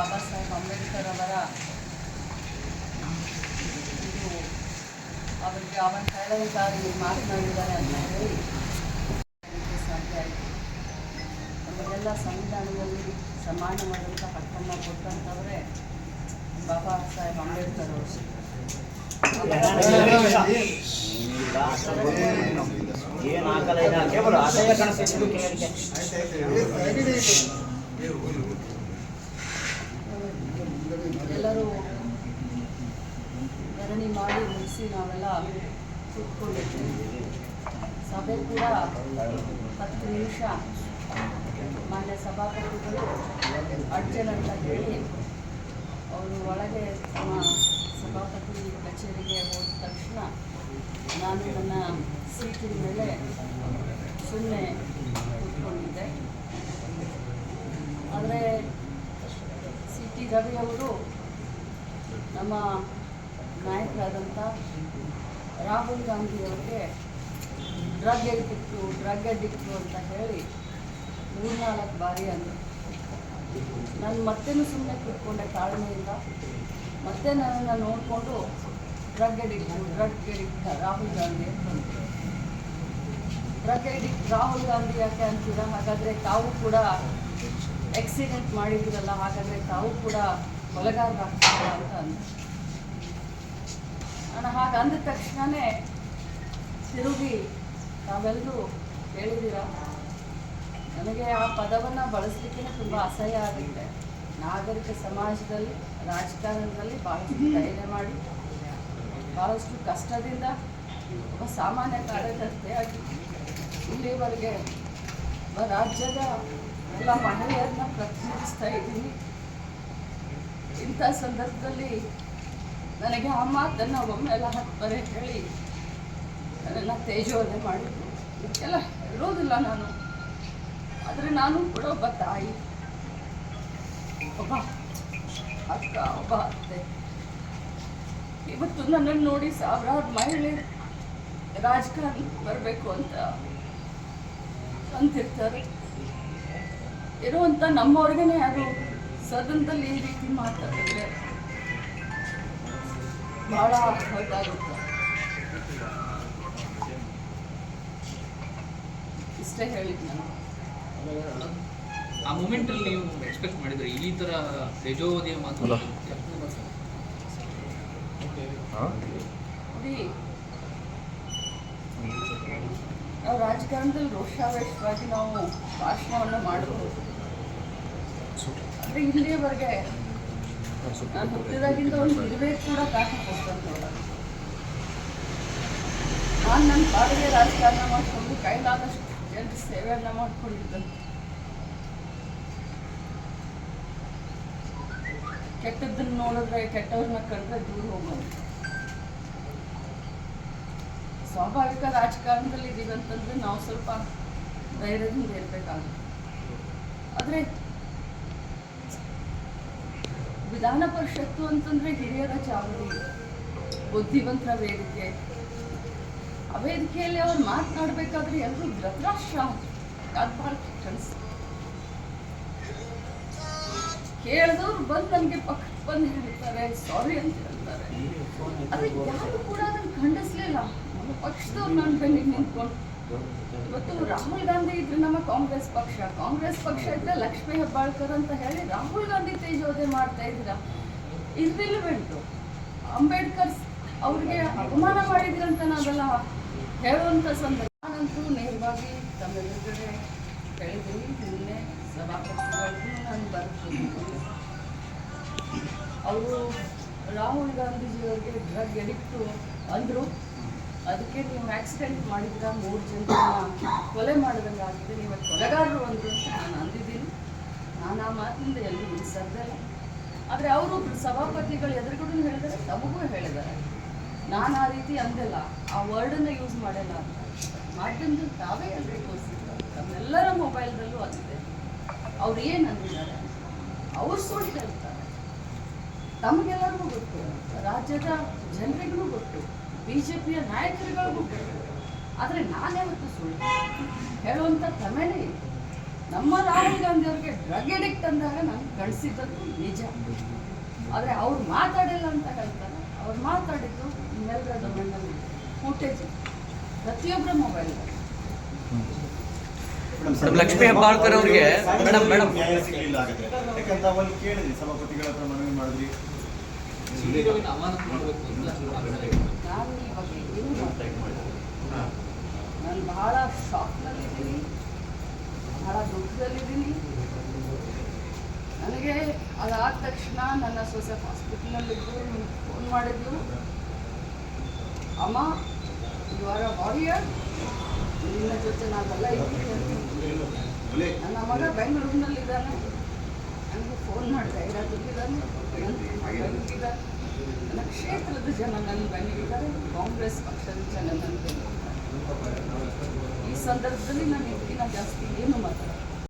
ಬಾಬಾ ಸಾಹೇಬ್ ಅಂಬೇಡ್ಕರ್ ಅವರ ಇದು ಅವರಿಗೆ ಅವನ ಹೇಳೋದಾಗಿ ಮಾತನಾಡಿದ್ದಾರೆ ಅಂತ ಹೇಳಿ ಸಾಧ್ಯ ಆಯಿತು. ನಮಗೆಲ್ಲ ಸಂವಿಧಾನದಲ್ಲಿ ಸಮಾನವಾದಂಥ ಹಕ್ಕನ್ನು ಕೊಟ್ಟಂಥವರೇ ಬಾಬಾ ಸಾಹೇಬ್ ಅಂಬೇಡ್ಕರ್ ಅವರು. ಎಲ್ಲರೂ ಧರಣಿ ಮಾಡಿ ಮುಗಿಸಿ ನಾವೆಲ್ಲ ಕೂತ್ಕೊಂಡಿದ್ವಿ. ಸಭೆ ಕೂಡ 10 ನಿಮಿಷ ಮಾನ್ಯ ಸಭಾಪತಿಗಳು ಅಡ್ಜನ್ ಅಂತ ಹೇಳಿ ಅವರು ಒಳಗೆ ತಮ್ಮ ಸಭಾಪತಿ ಕಚೇರಿಗೆ ಹೋದ ತಕ್ಷಣ ನಾನು ನನ್ನ ಸೀಟಿನ ಮೇಲೆ ಸುಮ್ಮನೆ ಕೂತ್ಕೊಂಡಿದ್ದೆ. ಆದರೆ ಸಿ.ಟಿ. ರವಿ ಅವರು ನಮ್ಮ ನಾಯಕರಾದಂಥ ರಾಹುಲ್ ಗಾಂಧಿಯವರಿಗೆ ಡ್ರಗ್ ಅಡಿಕ್ಟು ಅಂತ ಹೇಳಿ 3-4 ಬಾರಿ ಅಂದರು. ನಾನು ಮತ್ತೇನು ಸುಮ್ಮನೆ ಕೂತ್ಕೊಂಡೆ ತಾಳ್ಮೆಯಿಂದ. ಮತ್ತೆ ನನ್ನನ್ನು ನೋಡಿಕೊಂಡು ಡ್ರಗ್ ಎಡಿಕ್ಟ್ ರಾಹುಲ್ ಗಾಂಧಿ ಅಂತ. ಡ್ರಗ್ ಎಡಿಕ್ಟ್ ರಾಹುಲ್ ಗಾಂಧಿ ಯಾಕೆ ಅಂತೀರಾ? ಹಾಗಾದರೆ ತಾವು ಕೂಡ ಆಕ್ಸಿಡೆಂಟ್ ಮಾಡಿದ್ದೀರಲ್ಲ, ಹಾಗಾದರೆ ತಾವು ಕೂಡ ಕೊಲೆಗಾರರಾಗ್ತೀರ ಅಂತ ಅಂದ. ನಾನು ಹಾಗೆ ಅಂದ ತಕ್ಷಣವೇ ತಿರುಗಿ ತಾವೆಲ್ಲರೂ ಹೇಳಿದ್ದೀರಾ. ನನಗೆ ಆ ಪದವನ್ನು ಬಳಸಲಿಕ್ಕೆ ತುಂಬ ಅಸಹ್ಯ ಆಗುತ್ತೆ. ನಾಗರಿಕ ಸಮಾಜದಲ್ಲಿ, ರಾಜಕಾರಣದಲ್ಲಿ ಭಾಳಷ್ಟು ಧೈರ್ಯ ಮಾಡಿ, ಭಾಳಷ್ಟು ಕಷ್ಟದಿಂದ ಒಬ್ಬ ಸಾಮಾನ್ಯ ಕಾರ್ಯಕರ್ತೆಯಾಗಿ ಇಲ್ಲಿವರೆಗೆ ರಾಜ್ಯದ ಎಲ್ಲ ಮಹಿಳೆಯರನ್ನ ಪ್ರತಿನಿಧಿಸ್ತಾ ಇದ್ದೀನಿ. ಇಂಥ ಸಂದರ್ಭದಲ್ಲಿ ನನಗೆ ಆ ಮಾತನ್ನು ಒಮ್ಮೆಲ್ಲ 10 ಬಾರಿ ಹೇಳಿ ನನ್ನೆಲ್ಲ ತೇಜೋವಧೆ ಮಾಡಿದ್ರು. ಇದಕ್ಕೆಲ್ಲ ಹೇಳೋದಿಲ್ಲ ನಾನು, ಆದರೆ ನಾನು ಕೂಡ ಒಬ್ಬ ತಾಯಿ, ಒಬ್ಬ ಅಕ್ಕ, ಒಬ್ಬ ಅತ್ತೆ. ಇವತ್ತು ನನ್ನನ್ನು ನೋಡಿ ಸಾವಿರಾರು ಮಹಿಳೆ ರಾಜಕಾರಣ ಬರಬೇಕು ಅಂತ ಅಂತಿರ್ತಾರೆ. ಇರುವಂಥ ನಮ್ಮವ್ರಿಗೇ ಯಾರು ಸದನದಲ್ಲಿ ಈ ರೀತಿ ಮಾತಾಡಿದ್ರೆ ಭಾಳ ಹೊರಟಾಗುತ್ತೆ. ಇಷ್ಟೇ ಹೇಳಿದ್ದು ನಾನು. ಆ ಮೂಮೆಂಟಲ್ಲಿ ನೀವು ಎಕ್ಸ್ಪೆಕ್ಟ್ ಮಾಡಿದ್ರೆ ಈ ಥರ ತೇಜೋವಧಿಯ ಮಾತು? ನೋಡಿ, ನಾವು ರಾಜಕಾರಣದಲ್ಲಿ ರೋಷಾವೇಶವಾಗಿ ನಾವು ಭಾಷಣವನ್ನು ಮಾಡಬಹುದು. ಅಂದರೆ ಇಲ್ಲಿಯವರೆಗೆ ನಾನು ಹುಟ್ಟಿದಾಗಿಂದ ಒಂದು ಇರುವೆ ಕೂಡ ಕಾಟ ಕೊಡ್ತಂತವಲ್ಲ. ನಾನು ನನ್ನ ಪಾಡಿಗೆ ರಾಜಕಾರಣ ಮಾಡಿಕೊಂಡು ಕೈಲಾದಷ್ಟು ಜನರ ಸೇವೆಯನ್ನು ಮಾಡ್ಕೊಂಡಿದ್ದಂತೆ. ಕೆಟ್ಟದ್ದನ್ನು ನೋಡಿದ್ರೆ, ಕೆಟ್ಟವ್ರನ್ನ ಕಂಡ್ರೆ ದೂರ ಹೋಗೋದು. ಸ್ವಾಭಾವಿಕ ರಾಜಕಾರಣದಲ್ಲಿ ಇದೀವಿ ಅಂತಂದ್ರೆ ನಾವು ಸ್ವಲ್ಪ ಧೈರ್ಯದಿಂದ ಇರಬೇಕಾಗುತ್ತೆ. ಆದರೆ ವಿಧಾನ ಪರಿಷತ್ತು ಅಂತಂದ್ರೆ ಹಿರಿಯರ ಚಾವಡಿ, ಬುದ್ಧಿವಂತರ ವೇದಿಕೆ. ಆ ವೇದಿಕೆಯಲ್ಲಿ ಅವ್ರು ಮಾತನಾಡಬೇಕಾದ್ರೆ ಎಲ್ಲರೂ ಧೃತರಾಷ್ಟ್ರ ಕೇಳಿದವ್ರು ಬಂದು ನನಗೆ ಪಕ್ಕಕ್ಕೆ ಬಂದು ಹೇಳ್ತಾರೆ, ಸಾರಿ ಅಂತ ಹೇಳ್ತಾರೆ. ಆದರೆ ಯಾರು ಕೂಡ ಅದನ್ನು ಖಂಡಿಸ್ಲಿಲ್ಲ. ನಮ್ಮ ಪಕ್ಷದವ್ರು ನನ್ನ ಬೆನ್ನಿಗೆ ನಿಂತ್ಕೊಂಡು, ಇವತ್ತು ರಾಹುಲ್ ಗಾಂಧಿ ಇದ್ರೆ ನಮ್ಮ ಕಾಂಗ್ರೆಸ್ ಪಕ್ಷ ಇದ್ರೆ ಲಕ್ಷ್ಮೀ ಹೆಬ್ಬಾಳ್ಕರ್ ಅಂತ ಹೇಳಿ ರಾಹುಲ್ ಗಾಂಧಿ ತೇಜೋವಧೆ ಮಾಡ್ತಾ ಇದ್ದೀರಾ. ಇರ್ರಿಲಿವೆಂಟು. ಅಂಬೇಡ್ಕರ್ ಅವ್ರಿಗೆ ಅವಮಾನ ಮಾಡಿದ್ರಂತ ನಾವೆಲ್ಲ ಹೇಳುವಂಥ ಸಂದರ್ಭ. ನಾನಂತೂ ನೇರವಾಗಿ ತಮ್ಮೆಲ್ಲರಿಗಡೆ ಹೇಳಿದ್ದೀನಿ. ನಿನ್ನೆ ಸಭಾಪತಿಗಳಿಗೂ ನಾನು ಬರ್ತೀನಿ. ಅವರು ರಾಹುಲ್ ಗಾಂಧೀಜಿಯವರಿಗೆ ಡ್ರಗ್ ಎಡಿಕ್ಟು ಅಂದರು. ಅದಕ್ಕೆ ನೀವು ಆಕ್ಸಿಡೆಂಟ್ ಮಾಡಿದ್ರೆ 3 ಜನರನ್ನ ಕೊಲೆ ಮಾಡಿದಂಗೆ ಆಗಿದೆ, ನೀವು ಕೊಲೆಗಾರರು ಅಂದರು ಅಂತ ನಾನು ಅಂದಿದ್ದೀನಿ. ನಾನು ಆ ಮಾತಿನಿಂದ ಎಲ್ಲೂ ಉಳಿಸೋದಿಲ್ಲ. ಆದರೆ ಅವರು ಸಭಾಪತಿಗಳು ಎದುರುಗಡೆ ಹೇಳಿದ್ದಾರೆ, ತಮಗೂ ಹೇಳಿದ್ದಾರೆ. ನಾನು ಆ ರೀತಿ ಅಂದಿಲ್ಲ, ಆ ವರ್ಡನ್ನು ಯೂಸ್ ಮಾಡಿಲ್ಲ ಅಂತ. ಮಾಧ್ಯಮದಲ್ಲಿ ತಾವೇ ಎಲ್ರಿಗೂ ತೋರಿಸಿದ್ದಾರೆ, ತಮ್ಮೆಲ್ಲರ ಮೊಬೈಲ್ದಲ್ಲೂ ಅಂದಿದೆ. ಅವ್ರು ಏನು ಅಂದಿದ್ದಾರೆ, ಅವ್ರು ಸುಳ್ಳು ಹೇಳ್ತಾರೆ. ತಮಗೆಲ್ಲರಿಗೂ ಗೊತ್ತು, ರಾಜ್ಯದ ಜನರಿಗೂ ಗೊತ್ತು, BJPಯ ನಾಯಕರುಗಳಿಗೂ ಗೊತ್ತು. ಆದರೆ ನಾನೇ ಇವತ್ತು ಸುಳ್ಳು ಹೇಳುವಂಥ ಕ್ರಮನೇ ಇಲ್ಲ. ನಮ್ಮ ರಾಹುಲ್ ಗಾಂಧಿ ಅವ್ರಿಗೆ ಡ್ರಗ್ ಎಡಿಕ್ಟ್ ಅಂದಾಗ ನಾನು ಕಳಿಸಿದ್ದದ್ದು ನಿಜ. ಆದರೆ ಅವ್ರು ಮಾತಾಡಿಲ್ಲ ಅಂತ ಹೇಳ್ತಾರೆ. ಅವ್ರು ಮಾತಾಡಿದ್ದು ನಿಮ್ಮೆಲ್ಲರ ಡೊಮೇನಲ್ಲಿ ಫುಟೇಜ್ ಪ್ರತಿಯೊಬ್ಬರ ಮೊಬೈಲ್. ಲಕ್ಷ್ಮೀ ಹೆಬ್ಬಾಳ್ಕರ್ ಅವರಿಗೆ ಮೇಡಮ್ ನ್ಯಾಯ ಸಿಗಲಿಲ್ಲ ಆಗುತ್ತೆ. ಯಾಕಂತ ಅವಲ್ಲಿ ಕೇಳಿದ್ರಿ, ಸಭಾಪತಿಗಳ ಹತ್ರ ಮನವಿ ಮಾಡಿದ್ರಿ. ಸುದೀರವನ್ನ ಅಮಾನತು ಮಾಡಬೇಕು ಅಂತ ನಾನು ಈ ಬಗ್ಗೆ ಏನು ನಾನು ಬಹಳ ಶಾಕ್ನಲ್ಲಿದ್ದೀನಿ, ಬಹಳ ದುಃಖದಲ್ಲಿದ್ದೀನಿ. ನನಗೆ ಅದಾದ ತಕ್ಷಣ ನನ್ನ ಸೊಸೆ ಹಾಸ್ಪಿಟಲ್ನಲ್ಲಿದ್ದು ಫೋನ್ ಮಾಡಿದ್ಲು, ಅಮ್ಮ ಯು ಆರ್ ಅ ವಾರಿಯರ್, ನಿನ್ನ ಜೊತೆ ನಾವೆಲ್ಲ ಇದ್ದೀವಿ ಅಂತ. ನನ್ನ ಮಗ ಬೆಂಗಳೂರಿನಲ್ಲಿದ್ದಾನೆ, ನನಗೆ ಫೋನ್ ಮಾಡಿ ಧೈರ್ಯ ತುಂಬಿದ್ದಾನೆ. ಬೆಂಗಳೂರಿದ್ದಾರೆ, ನನ್ನ ಕ್ಷೇತ್ರದ ಜನ ನನ್ನ ಬೆಂಗಳೂರಿದ್ದಾರೆ, ಕಾಂಗ್ರೆಸ್ ಪಕ್ಷದ ಜನ ನನ್ನ ಬೆಂಗಳೂರಿದ್ದಾರೆ. ಈ ಸಂದರ್ಭದಲ್ಲಿ ನಾನು ಇದಕ್ಕಿಂತ ಜಾಸ್ತಿ ಏನು ಮಾತಾಡ್ತೀನಿ.